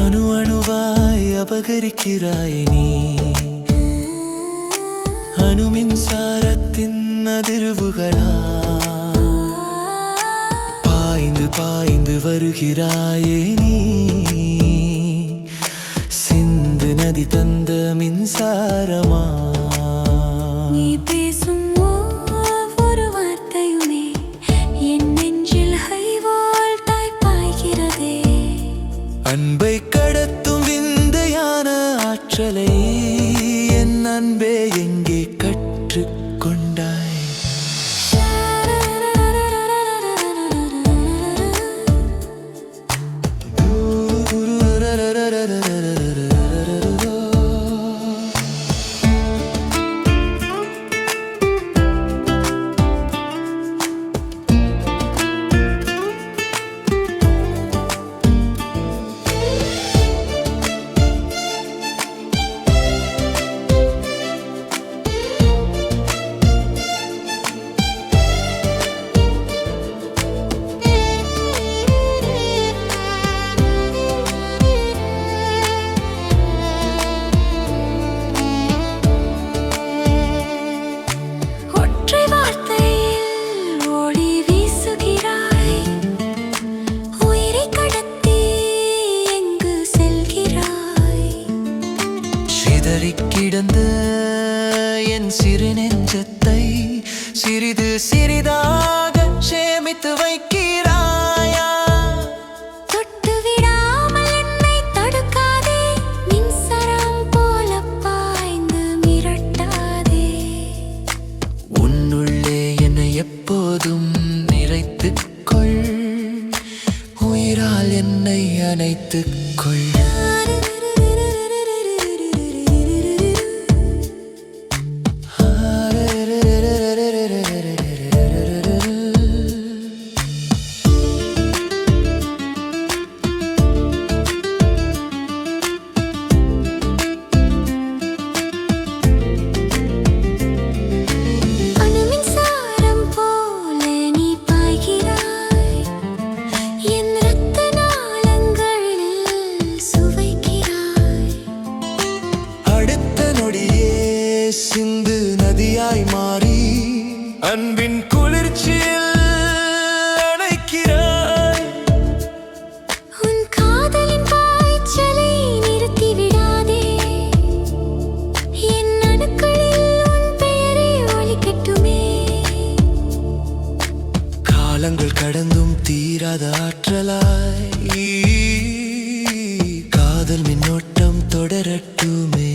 அணு அணுவாய் அபகரிக்கிறாய் நீ. அணு மின்சாரத்தின் அதிர்வுகளா பாய்ந்து பாய்ந்து வருகிறாயே நீ. சிந்து நதி தந்த மின்சாரமா நீ பேசும் ஒவ்வொரு வார்த்தையுமே என் நெஞ்சில் ஹை வோல்ட்டாய் பாய்கிறதே. அன்பை கடத்தும் விந்தையான ஆற்றலை என் அன்பே எங்கே கற்றுக்கொண்டாய்? கிடந்த என் சிறு நெஞ்சத்தை சிறிது சிறிதாக சேமித்து வைக்கிறாயா? தொட்டு விடாமல் என்னை தடுக்காதே, மின்சாரம் போல பாய்ந்து மிரட்டாதே. உன்னுள்ளே என்னை எப்போதும் நிறைத்துக் கொள், உயிரால் என்னை அணைத்துக் கொள். சிந்து நதியாய் மாறி அன்பின் குளிர்ச்சியில் அணைக்கிறாய். உன் காதலின் பாய்ச்சலை நிறுத்தி விடாதே, என் அணுக்களில் உன் பெயரை ஒலிக்கட்டுமே. காலங்கள் கடந்தும் தீராத ஆற்றலாய் காதல் மின்னோட்டம் தொடரட்டுமே.